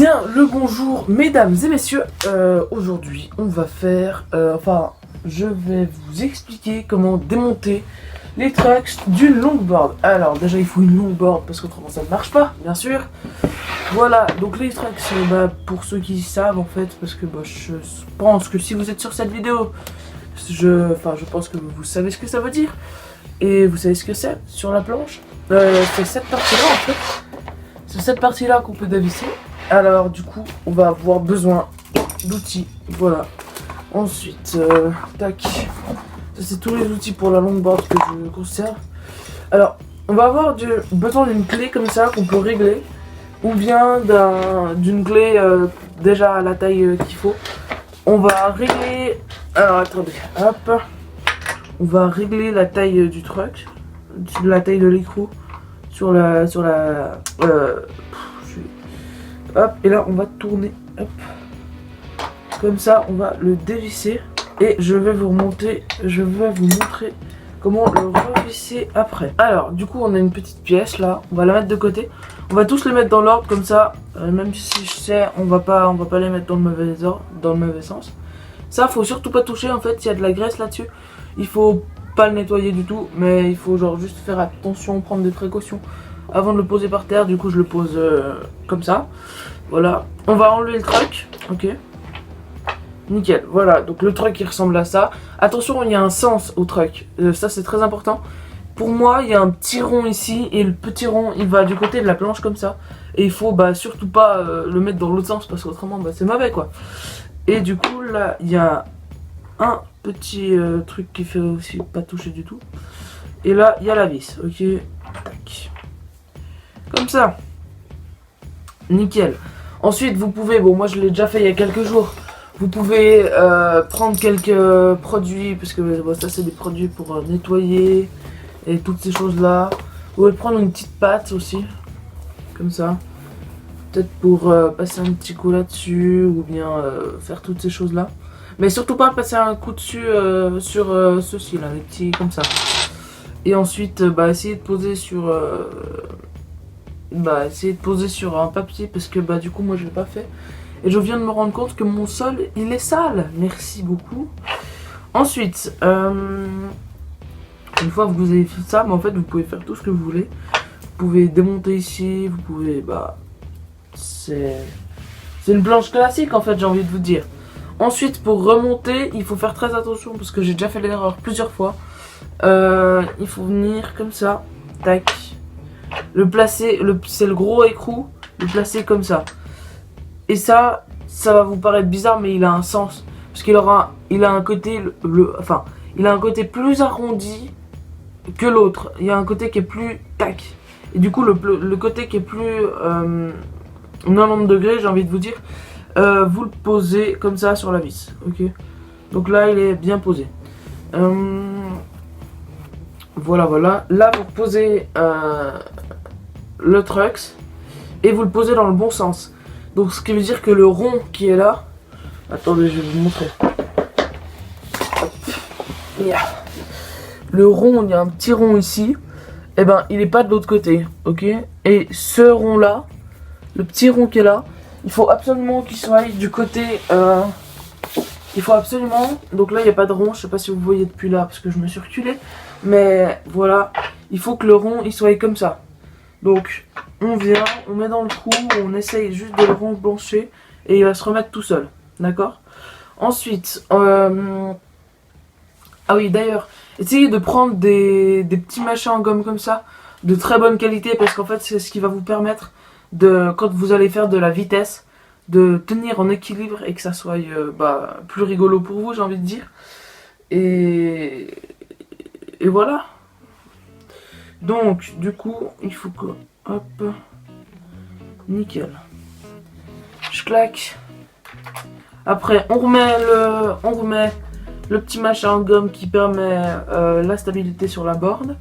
Bien le bonjour mesdames et messieurs, aujourd'hui on va faire, je vais vous expliquer comment démonter les trucks d'une longboard. Alors déjà il faut une longboard parce qu'autrement ça ne marche pas bien sûr. Voilà, donc les trucks, pour ceux qui savent en fait, parce que je pense que si vous êtes sur cette vidéo, je pense que vous savez ce que ça veut dire. Et vous savez ce que c'est sur la planche. C'est cette partie là en fait. C'est cette partie là qu'on peut dévisser. Alors du coup on va avoir besoin d'outils, voilà. Ensuite, tac, ça c'est tous les outils pour la longboard que je conserve. Alors on va avoir besoin d'une clé comme ça qu'on peut régler, ou bien d'une clé déjà à la taille qu'il faut. On va régler, alors attendez, hop, on va régler la taille du truck, la taille de l'écrou hop, et là on va tourner, hop, comme ça on va le dévisser et je vais vous montrer comment le revisser après. Alors du coup on a une petite pièce là, on va la mettre de côté, on va tous les mettre dans l'ordre comme ça, même si je sais on va pas les mettre dans le mauvais ordre, dans le mauvais sens. Ça faut surtout pas toucher en fait, s'il y a de la graisse là-dessus, il faut pas le nettoyer du tout, mais il faut genre juste faire attention, prendre des précautions avant de le poser par terre. Du coup je le pose comme ça, voilà. On va enlever le truck, ok, nickel, voilà. Donc le truck il ressemble à ça. Attention, il y a un sens au truck, ça c'est très important. Pour moi il y a un petit rond ici, et le petit rond il va du côté de la planche comme ça, et il faut surtout pas le mettre dans l'autre sens parce qu'autrement c'est mauvais quoi. Et du coup là il y a un petit truc qui fait aussi pas toucher du tout, et là il y a la vis, ok, tac, comme ça, nickel. Ensuite vous pouvez, bon moi je l'ai déjà fait il y a quelques jours, vous pouvez prendre quelques produits, parce que ça c'est des produits pour nettoyer et toutes ces choses là. Vous pouvez prendre une petite pâte aussi, comme ça, peut-être pour passer un petit coup là-dessus, ou bien faire toutes ces choses là. Mais surtout pas passer un coup dessus sur ceci là, les petits comme ça. Et ensuite essayer de poser sur un papier, parce que du coup moi je l'ai pas fait. Et je viens de me rendre compte que mon sol il est sale. Merci beaucoup. Ensuite, une fois que vous avez fait ça, en fait vous pouvez faire tout ce que vous voulez. Vous pouvez démonter ici, vous pouvez c'est une planche classique en fait, j'ai envie de vous dire. Ensuite pour remonter il faut faire très attention, parce que j'ai déjà fait l'erreur plusieurs fois. Il faut venir comme ça, tac, le placer, c'est le gros écrou, le placer comme ça. Et ça va vous paraître bizarre, mais il a un sens, parce qu'il a un côté il a un côté plus arrondi que l'autre. Il y a un côté qui est plus tac, et du coup le côté qui est plus 90 degrés, j'ai envie de vous dire, vous le posez comme ça sur la vis, ok. Donc là il est bien posé. Voilà. Là vous posez le truck et vous le posez dans le bon sens. Donc ce qui veut dire que le rond qui est là, attendez je vais vous montrer. Hop. Yeah. Le rond, il y a un petit rond ici, et il est pas de l'autre côté, ok. Et ce rond là, le petit rond qui est là, il faut absolument qu'il soit du côté il faut absolument, donc là il n'y a pas de rond, je sais pas si vous voyez depuis là parce que je me suis reculé, mais voilà, il faut que le rond il soit comme ça. Donc on vient, on met dans le trou, on essaye juste de le reblancher et il va se remettre tout seul, d'accord. Ensuite, ah oui d'ailleurs, essayez de prendre des petits machins en gomme comme ça, de très bonne qualité, parce qu'en fait c'est ce qui va vous permettre de, quand vous allez faire de la vitesse, de tenir en équilibre et que ça soit plus rigolo pour vous, j'ai envie de dire. Et voilà. Donc du coup il faut que, hop, nickel, je claque. Après on remet le petit machin en gomme qui permet la stabilité sur la board,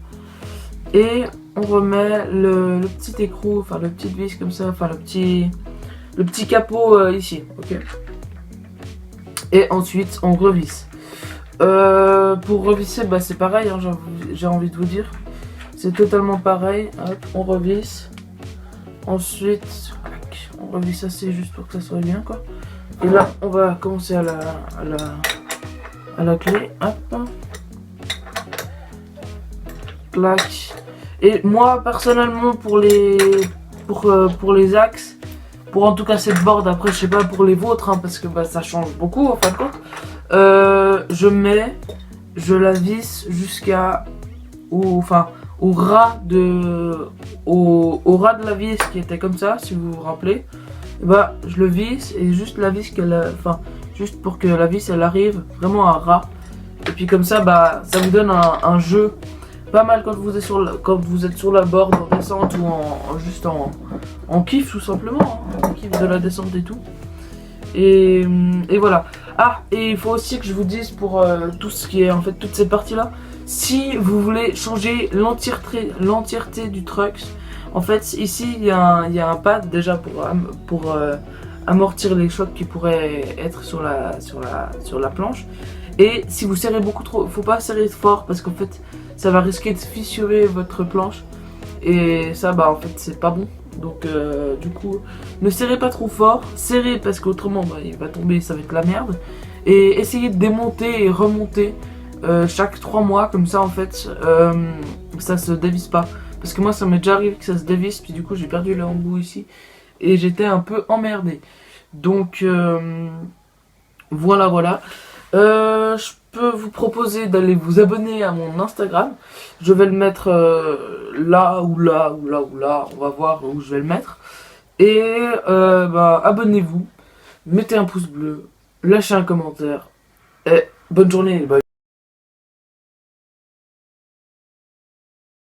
et on remet le petit écrou, enfin le petit vis comme ça, enfin le petit capot ici, ok. Et ensuite on revisse. Pour revisser, c'est pareil, hein, j'ai envie de vous dire. C'est totalement pareil. Hop, on revisse. Ensuite, On revisse assez juste pour que ça soit bien quoi. Et là on va commencer à la clé. Hop. Clac. Et moi personnellement pour les axes, pour en tout cas cette board, après je sais pas pour les vôtres hein, parce que bah, ça change beaucoup en fin de compte. Je la visse jusqu'à au ras de la vis qui était comme ça, si vous vous rappelez. Et bah je le visse et juste la vis juste pour que la vis elle arrive vraiment à ras. Et puis comme ça bah ça vous donne un jeu pas mal quand vous êtes sur la board en descente ou juste en kiff tout simplement, hein, en kiff de la descente et tout. Et voilà. Ah, et il faut aussi que je vous dise pour tout ce qui est en fait toutes ces parties là, si vous voulez changer l'entièreté du truck, en fait ici il y a un pad déjà pour amortir les chocs qui pourraient être sur la planche. Et si vous serrez beaucoup trop, faut pas serrer fort parce qu'en fait ça va risquer de fissurer votre planche et ça bah en fait c'est pas bon. Donc du coup ne serrez pas trop fort, serrez parce qu'autrement bah, il va tomber, ça va être la merde. Et essayez de démonter et remonter chaque 3 mois comme ça en fait ça se dévisse pas. Parce que moi ça m'est déjà arrivé que ça se dévisse puis du coup j'ai perdu le embout ici et j'étais un peu emmerdé. Donc voilà. Je peux vous proposer d'aller vous abonner à mon Instagram. Je vais le mettre là ou là ou là ou là. On va voir où je vais le mettre. Et bah, abonnez-vous, mettez un pouce bleu, lâchez un commentaire. Et bonne journée. Bye.